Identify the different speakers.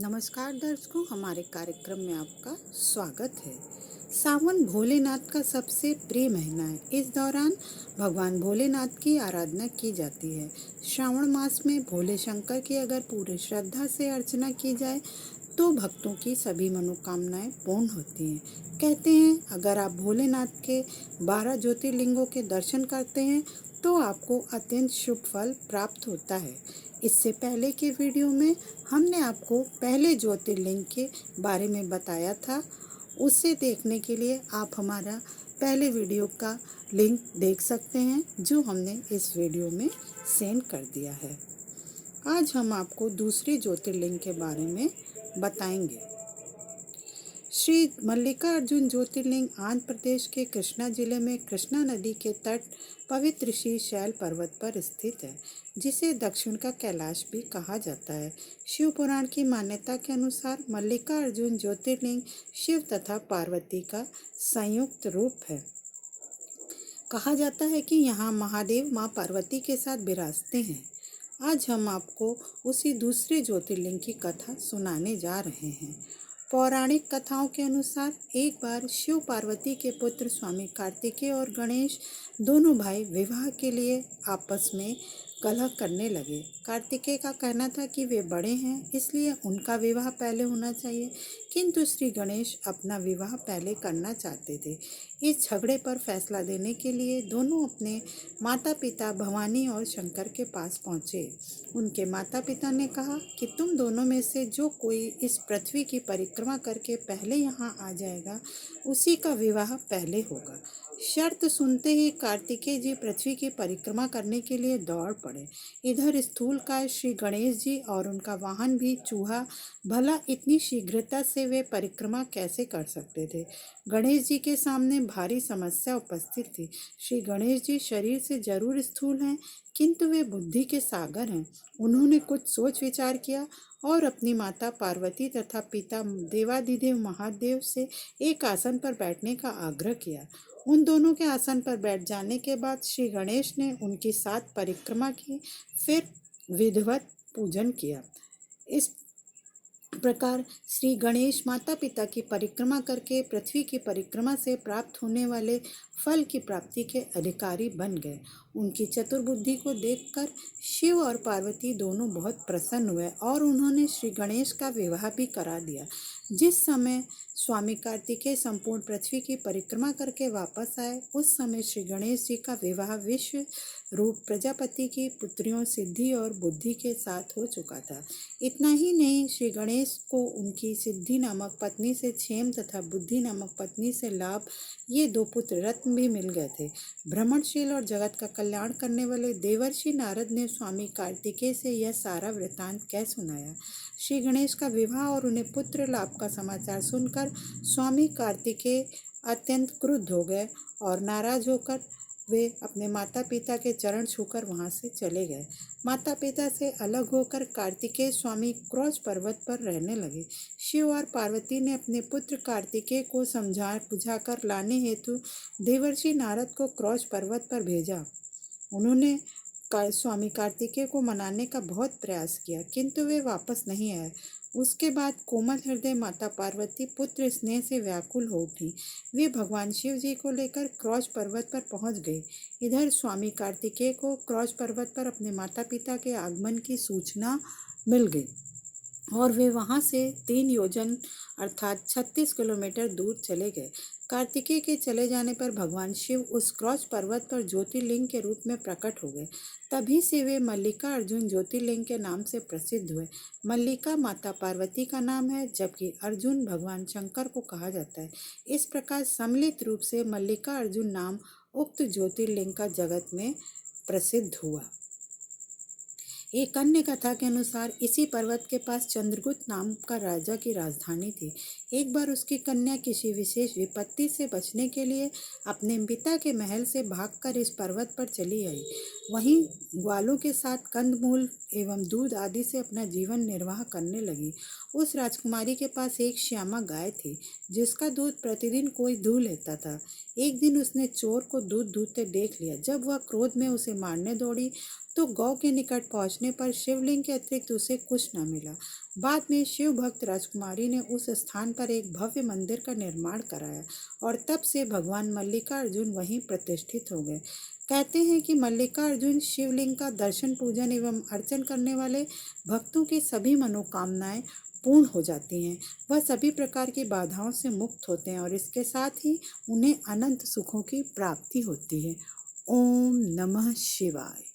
Speaker 1: नमस्कार दर्शकों, हमारे कार्यक्रम में आपका स्वागत है। सावन भोलेनाथ का सबसे प्रिय महीना है। इस दौरान भगवान भोलेनाथ की आराधना की जाती है। श्रावण मास में भोले शंकर की अगर पूरी श्रद्धा से अर्चना की जाए तो भक्तों की सभी मनोकामनाएं पूर्ण होती हैं। कहते हैं अगर आप भोलेनाथ के 12 ज्योतिर्लिंगों के दर्शन करते हैं तो आपको अत्यंत शुभ फल प्राप्त होता है। इससे पहले के वीडियो में हमने आपको पहले ज्योतिर्लिंग के बारे में बताया था। उसे देखने के लिए आप हमारा पहले वीडियो का लिंक देख सकते हैं जो हमने इस वीडियो में सेंड कर दिया है। आज हम आपको दूसरे ज्योतिर्लिंग के बारे में बताएंगे। श्री मल्लिकार्जुन ज्योतिर्लिंग आंध्र प्रदेश के कृष्णा जिले में कृष्णा नदी के तट पवित्र श्री शैल पर्वत पर स्थित है, जिसे दक्षिण का कैलाश भी कहा जाता है। शिव पुराण की मान्यता के अनुसार मल्लिकार्जुन ज्योतिर्लिंग शिव तथा पार्वती का संयुक्त रूप है। कहा जाता है कि यहाँ महादेव माँ पार्वती के साथ विराजते हैं। आज हम आपको उसी दूसरे ज्योतिर्लिंग की कथा सुनाने जा रहे हैं। पौराणिक कथाओं के अनुसार एक बार शिव पार्वती के पुत्र स्वामी कार्तिकेय और गणेश दोनों भाई विवाह के लिए आपस में कलह करने लगे। कार्तिकेय का कहना था कि वे बड़े हैं इसलिए उनका विवाह पहले होना चाहिए, किंतु श्री गणेश अपना विवाह पहले करना चाहते थे। इस झगड़े पर फैसला देने के लिए दोनों अपने माता पिता भवानी और शंकर के पास पहुँचे। उनके माता पिता ने कहा कि तुम दोनों में से जो कोई इस पृथ्वी की परिक्रमा करके पहले यहाँ आ जाएगा उसी का विवाह पहले होगा। शर्त सुनते ही कार्तिकेय जी पृथ्वी की परिक्रमा करने के लिए दौड़ पड़े। इधर स्थूलकाय श्री गणेश जी और उनका वाहन भी चूहा, भला इतनी शीघ्रता से वे परिक्रमा कैसे कर सकते थे। गणेश जी के सामने भारी समस्या उपस्थित थी। श्री गणेश जी शरीर से जरूर स्थूल हैं, किंतु वे बुद्धि के सागर हैं। उन्होंने कुछ सोच विचार किया और अपनी माता पार्वती तथा पिता देवाधिदेव महादेव से एक आसन पर बैठने का आग्रह किया। उन दोनों के आसन पर बैठ जाने के बाद श्री गणेश ने उनकी 7 परिक्रमा की, फिर विधिवत पूजन किया। इस प्रकार श्री गणेश माता पिता की परिक्रमा करके पृथ्वी की परिक्रमा से प्राप्त होने वाले फल की प्राप्ति के अधिकारी बन गए। उनकी चतुर्बुद्धि को देखकर शिव और पार्वती दोनों बहुत प्रसन्न हुए और उन्होंने श्री गणेश का विवाह भी करा दिया। जिस समय स्वामी कार्तिकेय संपूर्ण पृथ्वी की परिक्रमा करके वापस आए उस समय श्री गणेश जी का विवाह विश्व रूप प्रजापति की पुत्रियों सिद्धि और बुद्धि के साथ हो चुका था। इतना ही नहीं, श्री गणेश को उनकी सिद्धि नामक पत्नी से क्षेम तथा बुद्धि नामक पत्नी से लाभ, ये 2 पुत्र रत्न भी मिल गए थे। भ्रमणशील और जगत का कल्याण करने वाले देवर्षि नारद ने स्वामी कार्तिकेय से यह सारा वृतांत कह सुनाया। श्री गणेश का विवाह और उन्हें पुत्र लाभ का समाचार सुनकर स्वामी कार्तिकेय अत्यंत क्रुद्ध हो गए और नाराज होकर वे अपने माता पिता के चरण छूकर वहां से चले गए। माता पिता से अलग होकर कार्तिकेय स्वामी क्रौच पर्वत पर रहने लगे। शिव और पार्वती ने अपने पुत्र कार्तिकेय को समझा बुझाकर लाने हेतु देवर्षि नारद को क्रौच पर्वत पर भेजा। उन्होंने स्वामी कार्तिकेय को मनाने का बहुत प्रयास किया, किंतु वे वापस नहीं आए। उसके बाद कोमल हृदय माता पार्वती पुत्र स्नेह से व्याकुल हो उठी। वे भगवान शिव जी को लेकर क्रौच पर्वत पर पहुंच गई। इधर स्वामी कार्तिकेय को क्रौच पर्वत पर अपने माता पिता के आगमन की सूचना मिल गई और वे वहां से 3 योजन अर्थात 36 किलोमीटर दूर चले गए। कार्तिकेय के चले जाने पर भगवान शिव उस क्रौच पर्वत पर ज्योतिर्लिंग के रूप में प्रकट हो गए। तभी से वे मल्लिका अर्जुन ज्योतिर्लिंग के नाम से प्रसिद्ध हुए। मल्लिका माता पार्वती का नाम है, जबकि अर्जुन भगवान शंकर को कहा जाता है। इस प्रकार सम्मिलित रूप से मल्लिका अर्जुन नाम उक्त ज्योतिर्लिंग का जगत में प्रसिद्ध हुआ। एक अन्य कथा के अनुसार इसी पर्वत के पास चंद्रगुप्त नाम का राजा की राजधानी थी। एक बार उसकी कन्या किसी विशेष विपत्ति से बचने के लिए अपने पिता के महल से भागकर इस पर्वत पर चली आई। वहीं ग्वालों के साथ कंदमूल एवं दूध आदि से अपना जीवन निर्वाह करने लगी। उस राजकुमारी के पास एक श्यामा गाय थी, जिसका दूध प्रतिदिन कोई दूह लेता था। एक दिन उसने चोर को दूध दूहते देख लिया। जब वह क्रोध में उसे मारने दौड़ी तो गौ के निकट पहुंचने पर शिवलिंग के अतिरिक्त उसे कुछ न मिला। बाद में शिव भक्त राजकुमारी ने उस स्थान पर एक भव्य मंदिर का निर्माण कराया और तब से भगवान मल्लिकार्जुन वहीं प्रतिष्ठित हो गए। कहते हैं कि मल्लिकार्जुन शिवलिंग का दर्शन, पूजन एवं अर्चन करने वाले भक्तों की सभी मनोकामनाएं पूर्ण हो जाती हैं। वह सभी प्रकार की बाधाओं से मुक्त होते हैं और इसके साथ ही उन्हें अनंत सुखों की प्राप्ति होती है। ओम नमः शिवाय।